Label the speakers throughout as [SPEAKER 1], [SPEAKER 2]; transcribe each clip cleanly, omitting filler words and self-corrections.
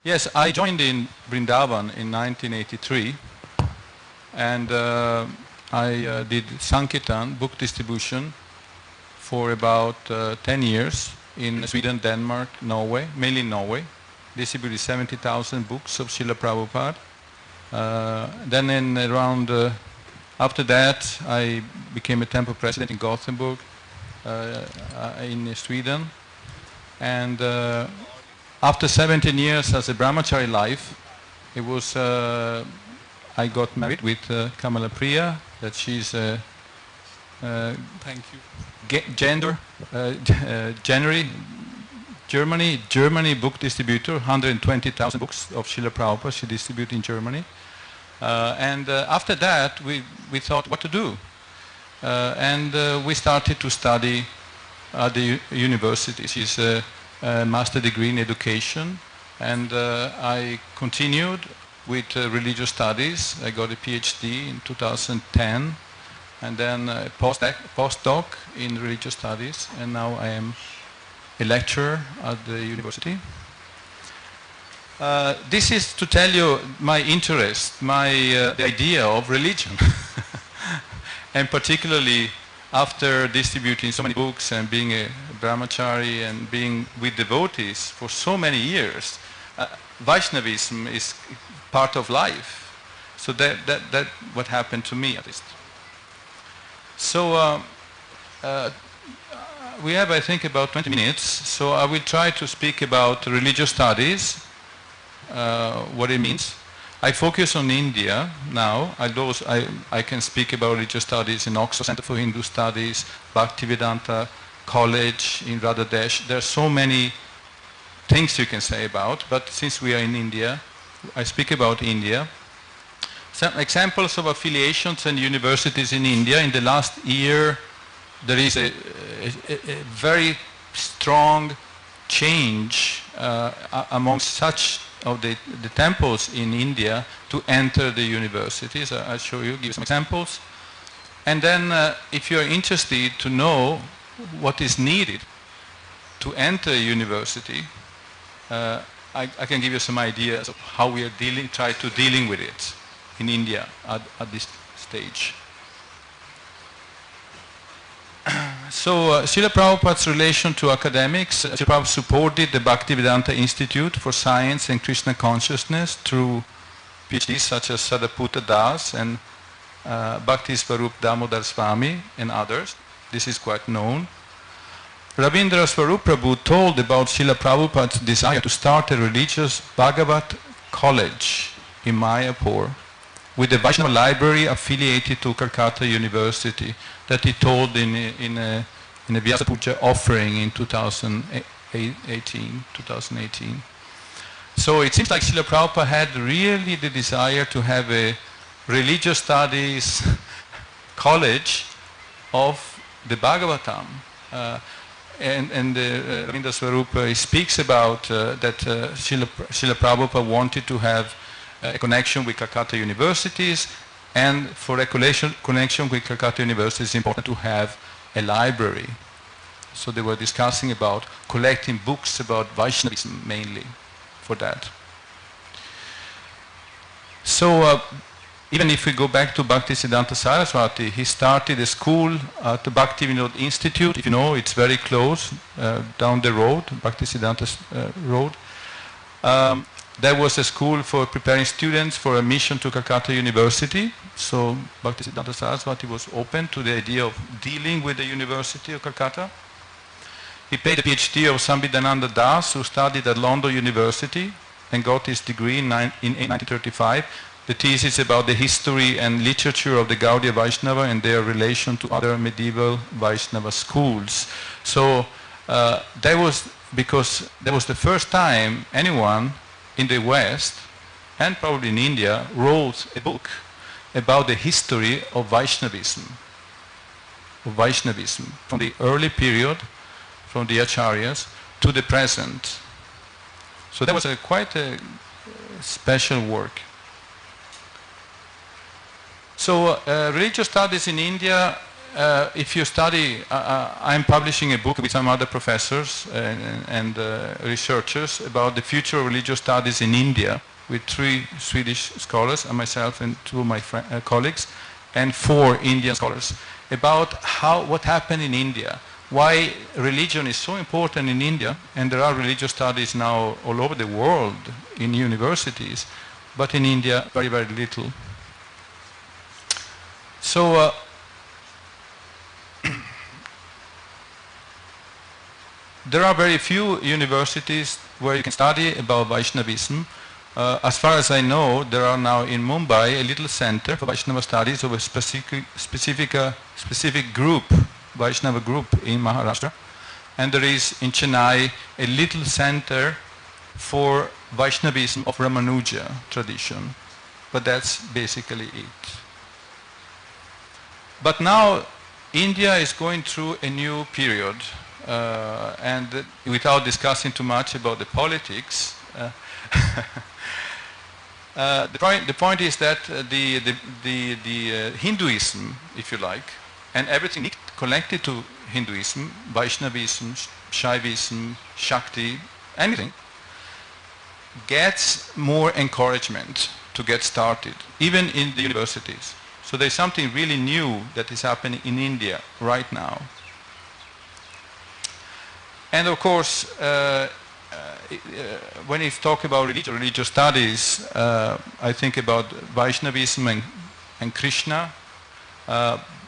[SPEAKER 1] Yes, I joined in Vrindavan in 1983, and I did Sankirtan, book distribution, for about 10 years in Sweden, Denmark, Norway, mainly Norway. Distributed 70,000 books of Srila Prabhupada. Then in around, after that, I became a temple president in Gothenburg, in Sweden. And after 17 years as a brahmachari life, it was, I got married with Kamala Priya, that she's thank you, Germany book distributor, 120,000 books of Srila Prabhupada she distributed in Germany. And after that, we thought what to do. And we started to study at the university. She's a master degree in education, and I continued with religious studies. I got a PhD in 2010, and then a postdoc in religious studies, and now I am a lecturer at the university. This is to tell you my interest, the idea of religion, and particularly after distributing so many books and being a brahmachari and being with devotees for so many years, Vaishnavism is part of life. So that what happened to me at least. So we have, I think, about 20 minutes. So I will try to speak about religious studies, what it means. I focus on India now, although I can speak about religious studies in Oxford Center for Hindu Studies, Bhaktivedanta College in Radhadesh. There are so many things you can say about, but since we are in India, I speak about India. Some examples of affiliations and universities in India. In the last year, there is a very strong change among such of the temples in India to enter the universities. I'll show you, give some examples. And then if you're interested to know what is needed to enter a university, I can give you some ideas of how we are try to dealing with it in India at this stage. So Srila Prabhupada's relation to academics, Srila Prabhupada supported the Bhaktivedanta Institute for Science and Krishna Consciousness through PhDs such as Sadaputta Das and Bhakti Swarup Damodar Swami and others. This is quite known. Ravindra Swarup Prabhu told about Srila Prabhupada's desire to start a religious Bhagavat college in Mayapur with the Vaishnava library affiliated to Calcutta University, that he told in a Vyasa Puja offering in 2018. So it seems like Srila Prabhupada had really the desire to have a religious studies college of the Bhagavatam. And Ravindra Swarupa speaks about that Srila Prabhupada wanted to have a connection with Calcutta universities, and for a connection with Calcutta University, it's important to have a library. So they were discussing about collecting books about Vaishnavism mainly for that. So even if we go back to Bhaktisiddhanta Saraswati, he started a school at the Bhakti Vinod Institute. If you know, it's very close, down the road, Bhaktisiddhanta Road. There was a school for preparing students for admission to Calcutta University. So Bhaktisiddhanta Saraswati was open to the idea of dealing with the University of Calcutta. He paid a PhD of Sambhidananda Das, who studied at London University and got his degree in 1935. The thesis about the history and literature of the Gaudiya Vaishnava and their relation to other medieval Vaishnava schools. So that was because that was the first time anyone in the West, and probably in India, wrote a book about the history of Vaishnavism. From the early period, from the Acharyas, to the present. So that was quite a special work. So religious studies in India if you study, I'm publishing a book with some other professors and researchers about the future of religious studies in India, with 3 Swedish scholars, and myself and 2 of my colleagues, and 4 Indian scholars, about what happened in India, why religion is so important in India, and there are religious studies now all over the world in universities, but in India very, very little. So there are very few universities where you can study about Vaishnavism. As far as I know, there are now in Mumbai a little center for Vaishnava studies of a specific group, Vaishnava group in Maharashtra. And there is in Chennai a little center for Vaishnavism of Ramanuja tradition. But that's basically it. But now India is going through a new period. And without discussing too much about the politics, the point is that the Hinduism, if you like, and everything connected to Hinduism, Vaishnavism, Shaivism, Shakti, anything, gets more encouragement to get started, even in the universities. So there's something really new that is happening in India right now. And of course, when you talk about religious studies, I think about Vaishnavism and Krishna.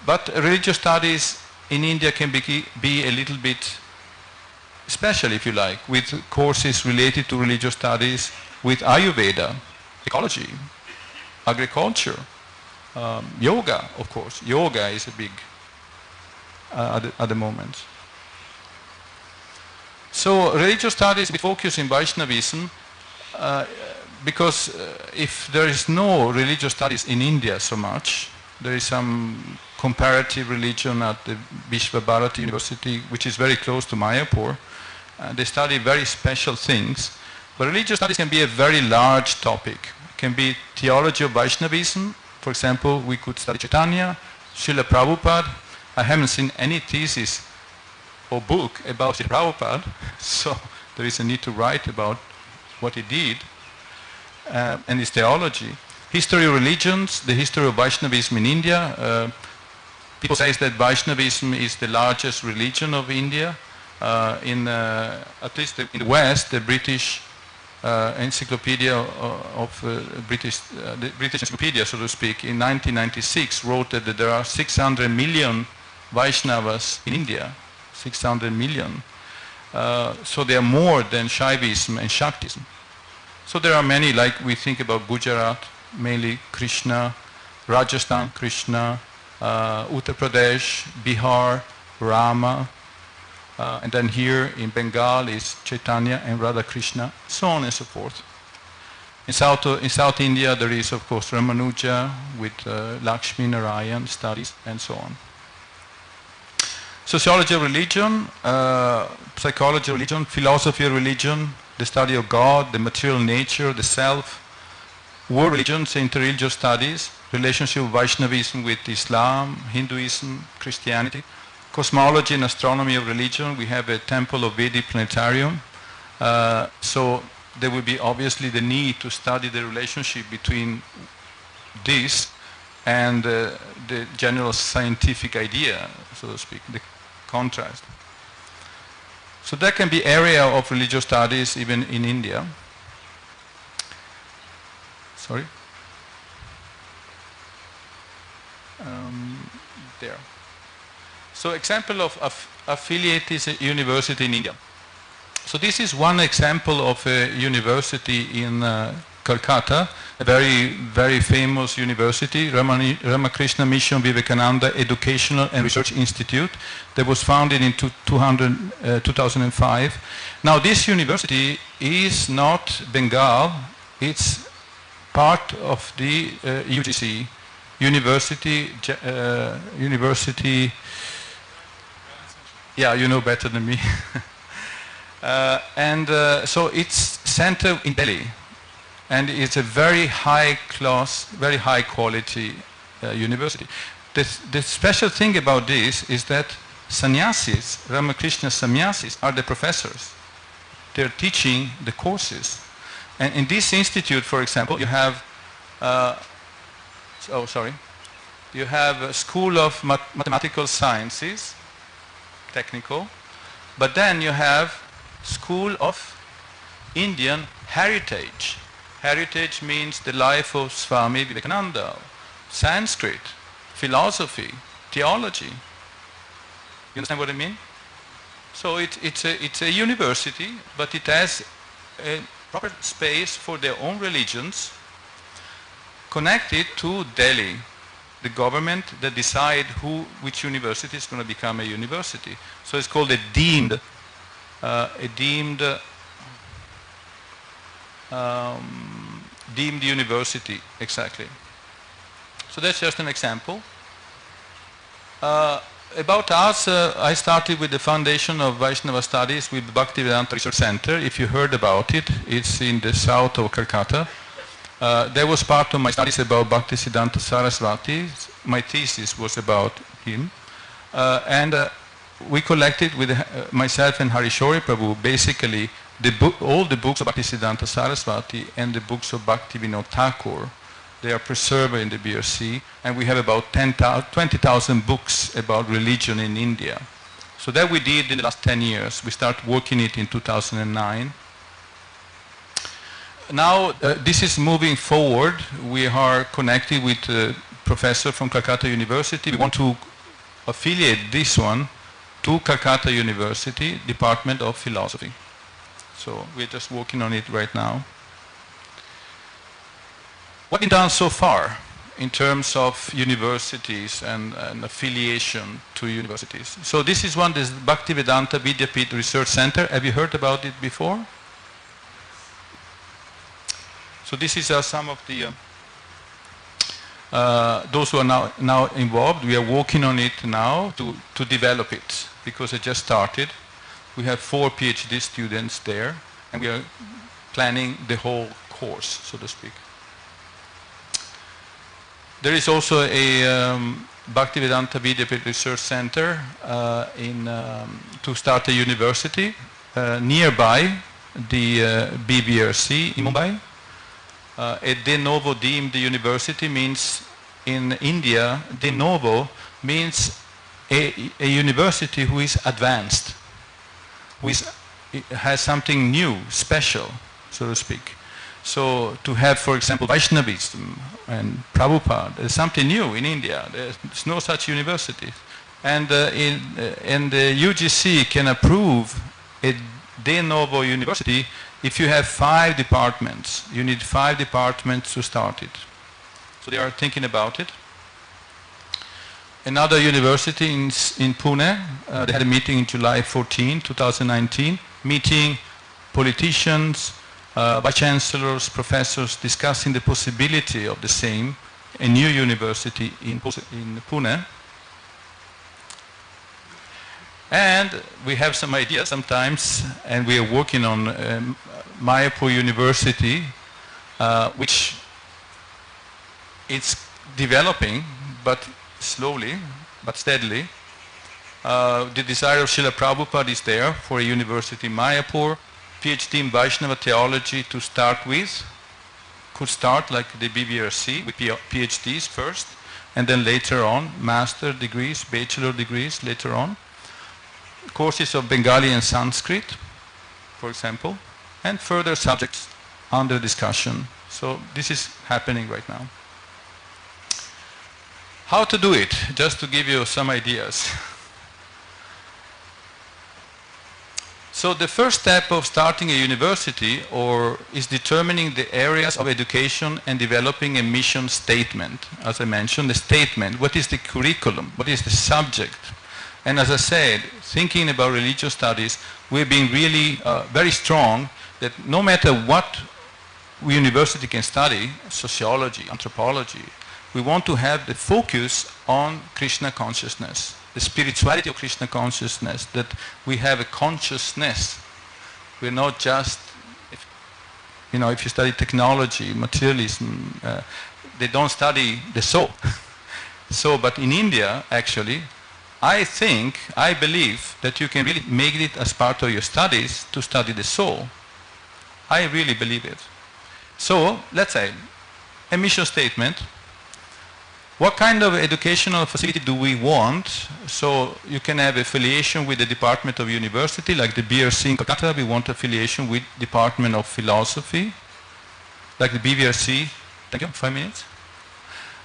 [SPEAKER 1] But religious studies in India can be a little bit special, if you like, with courses related to religious studies, with Ayurveda, ecology, agriculture, yoga, of course. Yoga is a big at the moment. So religious studies with focus in Vaishnavism, because if there is no religious studies in India so much, there is some comparative religion at the VIPLAVAH University, which is very close to Mayapur. They study very special things. But religious studies can be a very large topic. It can be theology of Vaishnavism. For example, we could study Chaitanya, Srila Prabhupada. I haven't seen any thesis or book about Srila Prabhupada, so there is a need to write about what he did and his theology. History of religions, the history of Vaishnavism in India. People say that Vaishnavism is the largest religion of India. At least in the West, the British encyclopedia of the British encyclopedia, so to speak, in 1996 wrote that there are 600 million Vaishnavas in India. 600 million. So they are more than Shaivism and Shaktism. So there are many, like we think about Gujarat, mainly Krishna, Rajasthan, Krishna, Uttar Pradesh, Bihar, Rama, and then here in Bengal is Chaitanya and Radha Krishna, so on and so forth. In South India there is of course Ramanuja with Lakshmi Narayan studies and so on. Sociology of religion, psychology of religion, philosophy of religion, the study of God, the material nature, the self, world religions, interreligious studies, relationship of Vaishnavism with Islam, Hinduism, Christianity, cosmology and astronomy of religion. We have a temple of Vedic planetarium. So there will be obviously the need to study the relationship between this and the general scientific idea, so to speak, the contrast. So that can be area of religious studies even in India. Sorry? There. So example of affiliated university in India. So this is one example of a university in Calcutta, a very, very famous university, Ramakrishna Mission Vivekananda Educational and Research Institute, that was founded in 2005. Now this university is not Bengal, it's part of the UGC, University, yeah, you know better than me. So it's center in Delhi. And it's a very high class, very high quality university. The special thing about this is that sannyasis, Ramakrishna sannyasis, are the professors. They're teaching the courses. And in this institute, for example, you have, you have a school of mathematical sciences, technical, but then you have school of Indian heritage. Heritage means the life of Swami Vivekananda, Sanskrit, philosophy, theology. You understand what I mean? So it's a university, but it has a proper space for their own religions connected to Delhi, the government that decide which university is going to become a university. So it's called a deemed university, exactly. So that's just an example. About us, I started with the foundation of Vaishnava studies with Bhaktivedanta Research Center. If you heard about it, it's in the south of Calcutta. That was part of my studies about Bhaktisiddhanta Saraswati. My thesis was about him. We collected with myself and Harishori Prabhu basically all the books of Bhaktisiddhanta Saraswati and the books of Bhaktivinoda Thakur. They are preserved in the BRC, and we have about 20,000 books about religion in India. So that we did in the last 10 years. We started working it in 2009. Now this is moving forward. We are connected with a professor from Calcutta University. We want to affiliate this one to Calcutta University, Department of Philosophy. So we're just working on it right now. What has been done so far in terms of universities and affiliation to universities? So this is one, this Bhaktivedanta Vidyapith Research Center. Have you heard about it before? So this is some of the, those who are now involved. We are working on it now to develop it, because it just started. We have 4 PhD students there, and we are planning the whole course, so to speak. There is also a Bhaktivedanta Vidyapith Research Center to start a university nearby the BVRC in Mumbai. A de novo deemed university means, in India, de novo means a university who is advanced, who has something new, special, so to speak. So to have, for example, Vaishnavism and Prabhupada, there's something new in India. There's no such university. And the UGC can approve a de novo university if you have 5 departments. You need 5 departments to start it. So they are thinking about it. Another university in Pune, they had a meeting in July 14, 2019, meeting politicians, vice-chancellors, professors, discussing the possibility of the same, a new university in Pune. And we have some ideas sometimes, and we are working on Mayapur University, which it's developing, but slowly, but steadily. The desire of Srila Prabhupada is there for a university in Mayapur. PhD in Vaishnava theology to start with, could start like the BVRC with PhDs first, and then later on master degrees, bachelor degrees later on. Courses of Bengali and Sanskrit, for example, and further subjects under discussion. So this is happening right now. How to do it? Just to give you some ideas. So the first step of starting a university is determining the areas of education and developing a mission statement. As I mentioned, the statement, what is the curriculum, what is the subject? And as I said, thinking about religious studies, we're being really very strong that no matter what university can study, sociology, anthropology, we want to have the focus on Krishna consciousness, the spirituality of Krishna consciousness, that we have a consciousness. We're not just, if you study technology, materialism, they don't study the soul. So, but in India, actually, I believe that you can really make it as part of your studies to study the soul. I really believe it. So, let's say, a mission statement. What kind of educational facility do we want? So you can have affiliation with the Department of University, like the BRC in Calcutta. We want affiliation with Department of Philosophy, like the BVRC. Thank you. 5 minutes.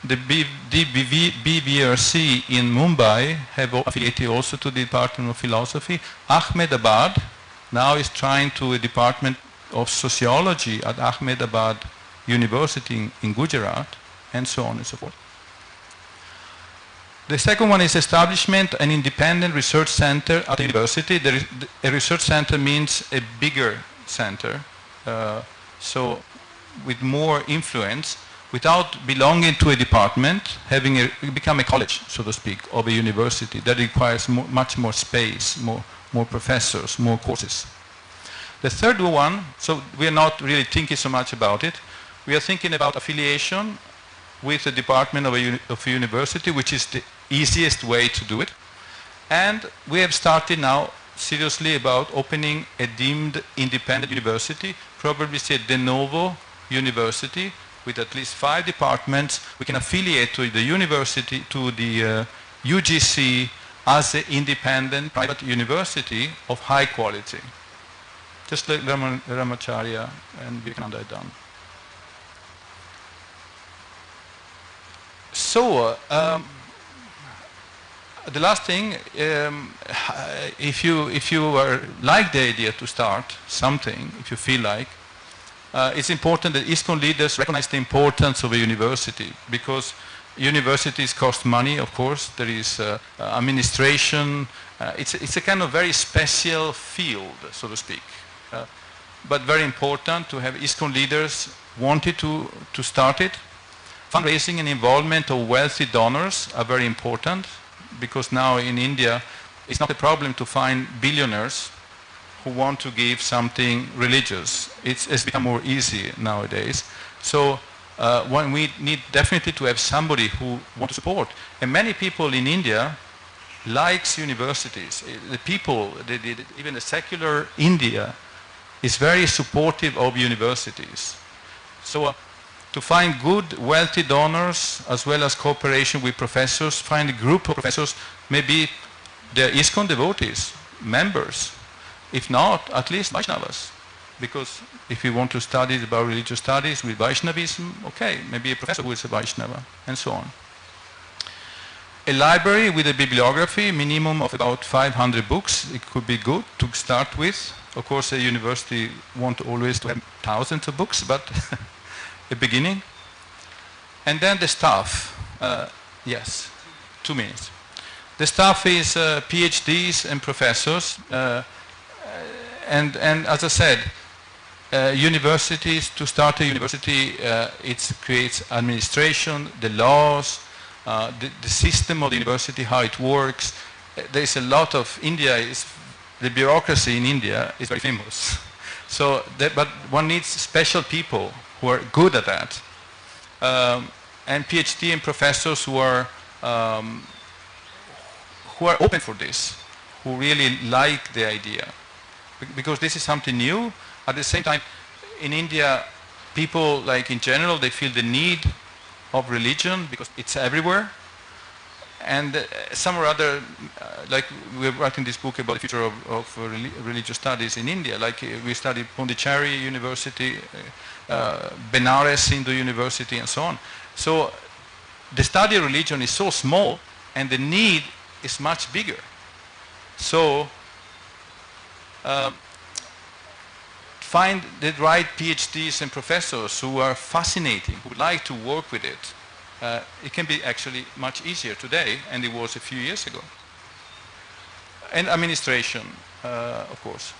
[SPEAKER 1] The BVRC in Mumbai have affiliated also to the Department of Philosophy. Ahmedabad now is trying to a Department of Sociology at Ahmedabad University in Gujarat, and so on and so forth. The second one is establishment an independent research center at the university. A research center means a bigger center, so with more influence, without belonging to a department, become a college, so to speak, of a university. That requires much more space, more professors, more courses. The third one, so we are not really thinking so much about it. We are thinking about affiliation with the department of a university, which is the easiest way to do it. And we have started now seriously about opening a deemed independent university, probably say de novo university, with at least 5 departments. We can affiliate to the university, to the UGC, as an independent private university of high quality. Just like Ramacharya and Vivekananda had done. So, the last thing, if you like the idea to start something, if you feel like, it's important that ISKCON leaders recognize the importance of a university, because universities cost money, of course. There is administration. It's a kind of very special field, so to speak, but very important to have ISKCON leaders wanted to start it. Fundraising and involvement of wealthy donors are very important, because now in India it's not a problem to find billionaires who want to give something religious. It's become more easy nowadays. So we need definitely to have somebody who wants to support. And many people in India likes universities. The people, even the secular India, is very supportive of universities. So to find good, wealthy donors, as well as cooperation with professors, find a group of professors, maybe they're ISKCON devotees, members. If not, at least Vaishnavas. Because if you want to study about religious studies with Vaishnavism, okay, maybe a professor who is a Vaishnava, and so on. A library with a bibliography, minimum of about 500 books, it could be good to start with. Of course, a university won't always have thousands of books, but a beginning. And then the staff. Yes, 2 minutes. The staff is PhDs and professors. And as I said, universities, to start a university, it creates administration, the laws, the system of the university, how it works. There's a lot of, the bureaucracy in India is very famous. So, but one needs special people who are good at that. And PhD and professors who are open for this, who really like the idea. Because this is something new. At the same time, in India, people, like in general, they feel the need of religion because it's everywhere. And some or other, like we're writing this book about the future of religious studies in India. Like we studied Pondicherry University, Benares Hindu University, and so on. So the study of religion is so small, and the need is much bigger. So find the right PhDs and professors who are fascinating, who like to work with it. It can be actually much easier today, and it was a few years ago. And administration, of course.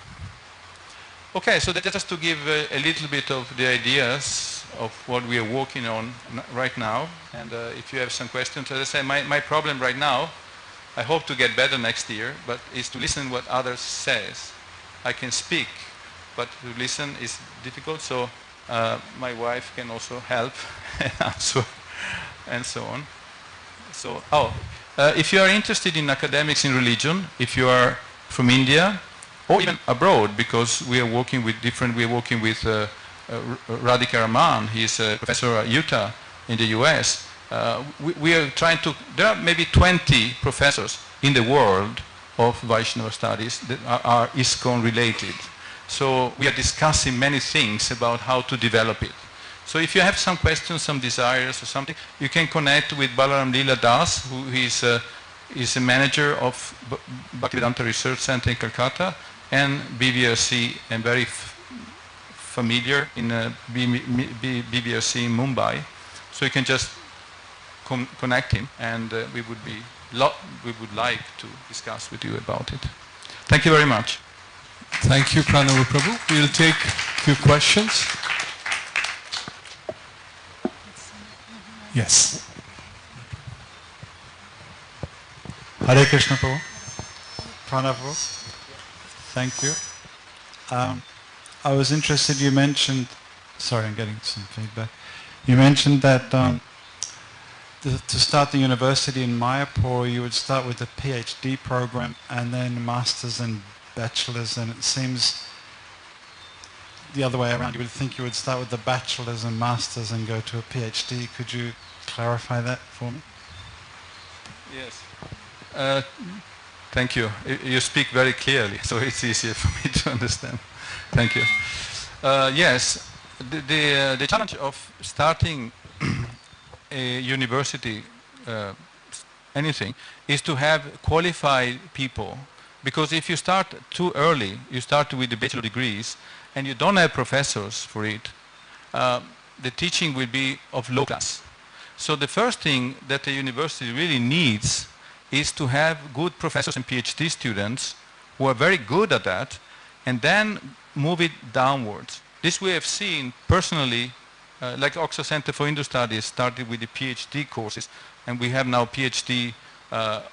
[SPEAKER 1] Okay, so that's just to give a little bit of the ideas of what we are working on right now. And if you have some questions, as I say, my problem right now, I hope to get better next year, but is to listen what others says. I can speak, but to listen is difficult, so my wife can also help and answer, and so on. If you are interested in academics in religion, if you are from India, or even abroad, because we are working with Radhika Raman, he's a professor at Utah in the US. We are trying to, there are maybe 20 professors in the world of Vaishnava studies that are ISKCON related. So we are discussing many things about how to develop it. So if you have some questions, some desires or something, you can connect with Balaram Leela Das, who is a manager of Bhaktivedanta Research Center in Calcutta, and BVRC, and very familiar in BVRC in Mumbai. So you can just connect him, and we would like to discuss with you about it. Thank you very much.
[SPEAKER 2] Thank you, Pranava Prabhu. We'll take a few questions. Yes.
[SPEAKER 3] Hare Krishna Prabhu. Pranava. Thank you. I was interested, you mentioned, sorry, I'm getting some feedback. You mentioned that to start the university in Mayapur, you would start with a PhD program and then masters and bachelors, and it seems the other way around. You would think you would start with the bachelors and masters and go to a PhD. Could you clarify that for me?
[SPEAKER 1] Yes. Thank you. You speak very clearly, so it's easier for me to understand. Thank you. Yes, the challenge of starting a university, anything, is to have qualified people. Because if you start too early, you start with the bachelor degrees, and you don't have professors for it, the teaching will be of low class. So the first thing that a university really needs is to have good professors and PhD students who are very good at that, and then move it downwards. This we have seen personally, like Oxford Center for Indo Studies started with the PhD courses, and we have now PhD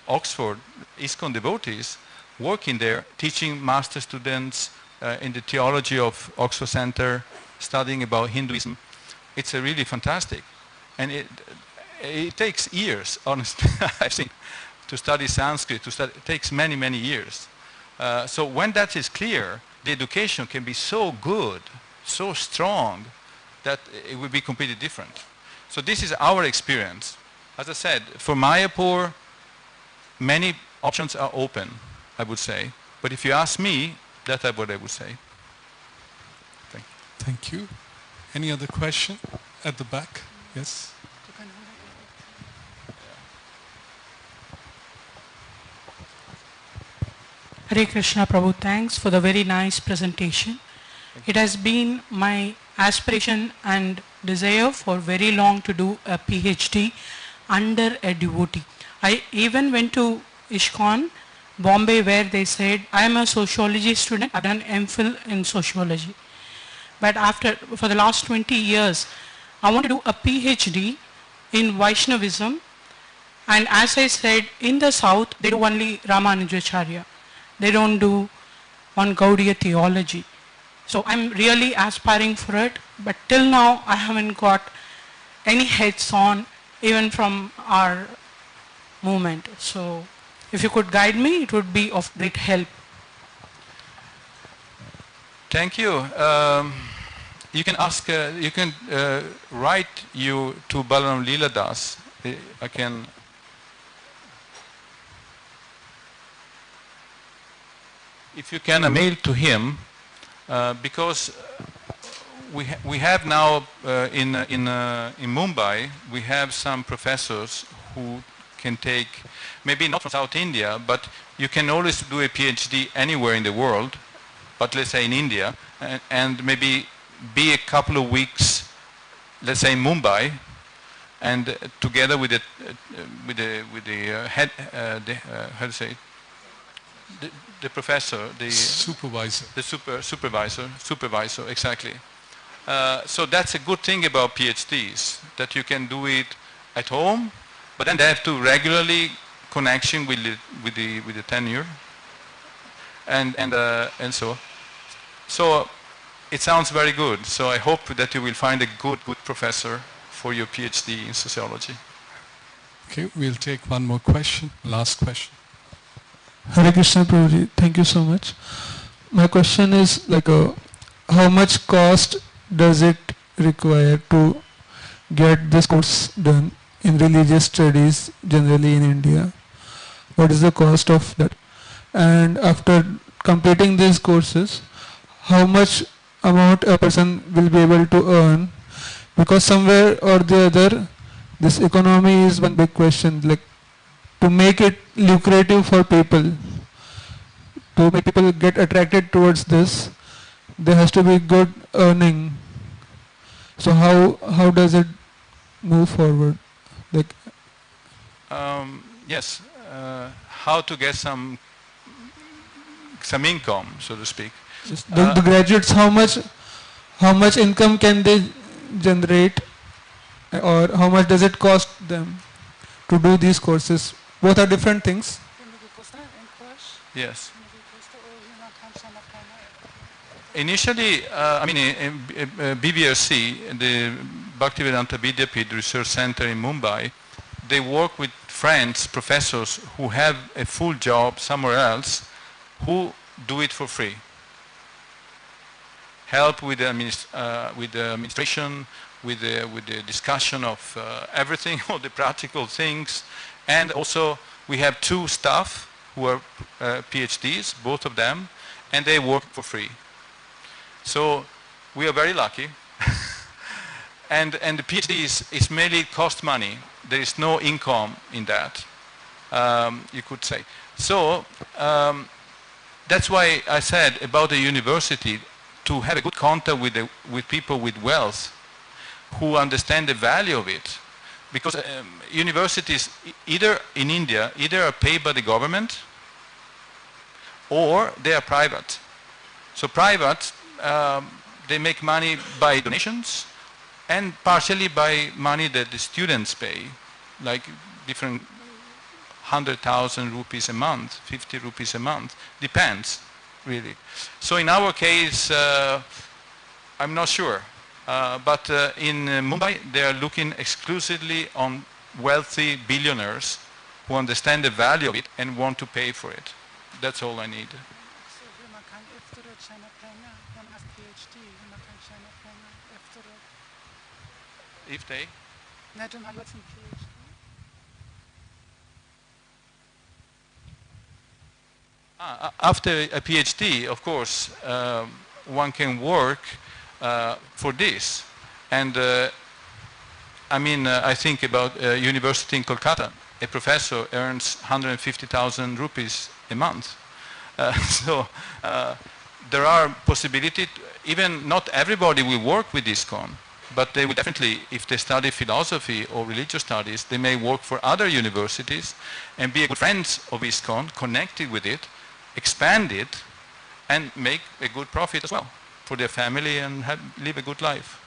[SPEAKER 1] Oxford ISKCON devotees working there, teaching master students in the theology of Oxford Center, studying about Hinduism. It's a really fantastic. And it takes years, honestly, I've seen, to study Sanskrit. It takes many, many years. So when that is clear, the education can be so good, so strong, that it will be completely different. So this is our experience. As I said, for Mayapur, many options are open, I would say. But if you ask me, that's what I would say. Thank you.
[SPEAKER 2] Thank you. Any other question at the back? Yes.
[SPEAKER 4] Hare Krishna Prabhu, thanks for the very nice presentation. It has been my aspiration and desire for very long to do a PhD under a devotee. I even went to ISKCON, Bombay, where they said, I am a sociology student, I've done MPhil in sociology. But for the last 20 years, I want to do a PhD in Vaishnavism. And as I said, in the south, they do only Ramanujacharya. They don't do on Gaudiya theology. So I'm really aspiring for it, but till now I haven't got any heads on, even from our movement. So if you could guide me, it would be of great help.
[SPEAKER 1] Thank you. You can ask, write you to Balaram Leela Das. I can. If you can mail to him, because we have now in Mumbai, we have some professors who can take, maybe not from South India, but you can always do a PhD anywhere in the world, but let's say in India, and maybe be a couple of weeks, let's say in Mumbai, and together with the head, how to say it? The professor, the
[SPEAKER 2] supervisor.
[SPEAKER 1] The supervisor, exactly. So that's a good thing about PhDs, that you can do it at home, but then they have to regularly connection with the tenure, and so. So it sounds very good. So I hope that you will find a good professor for your PhD in sociology.
[SPEAKER 2] Okay, we'll take one more question, last question.
[SPEAKER 5] Hare Krishna Prabhuji, thank you so much. My question is like how much cost does it require to get this course done in religious studies generally in India? What is the cost of that? And after completing these courses, how much amount a person will be able to earn? Because somewhere or the other, this economy is one big question, like to make it lucrative for people, to make people get attracted towards this, there has to be good earning. So how does it move forward? Like
[SPEAKER 1] yes, how to get some income, so to speak.
[SPEAKER 5] just the graduates, how much income can they generate, or how much does it cost them to do these courses? Both are different things.
[SPEAKER 1] Yes. Initially, I mean, in BVRC, the Bhaktivedanta Vidyapith Research Center in Mumbai, they work with friends, professors who have a full job somewhere else, who do it for free. Help with the, administration, with the discussion of everything, all the practical things, and also we have 2 staff who are PhDs, both of them, and they work for free. So we are very lucky. and the PhD is mainly cost money. There is no income in that, you could say. So that's why I said about the university, to have a good contact with people with wealth who understand the value of it. Because universities, either in India, either are paid by the government or they are private. So private, they make money by donations and partially by money that the students pay, like different 100,000 rupees a month, 50 rupees a month, depends really. So in our case, I'm not sure, but in Mumbai they are looking exclusively on wealthy billionaires who understand the value of it and want to pay for it. That's all I need. If they? After a PhD, of course, one can work for this. And I think about a university in Kolkata. A professor earns 150,000 rupees a month. So there are possibilities. Even not everybody will work with ISKCON, but they will definitely, if they study philosophy or religious studies, they may work for other universities and be good friends of ISKCON, connected with it, expand it, and make a good profit as well for their family and live a good life.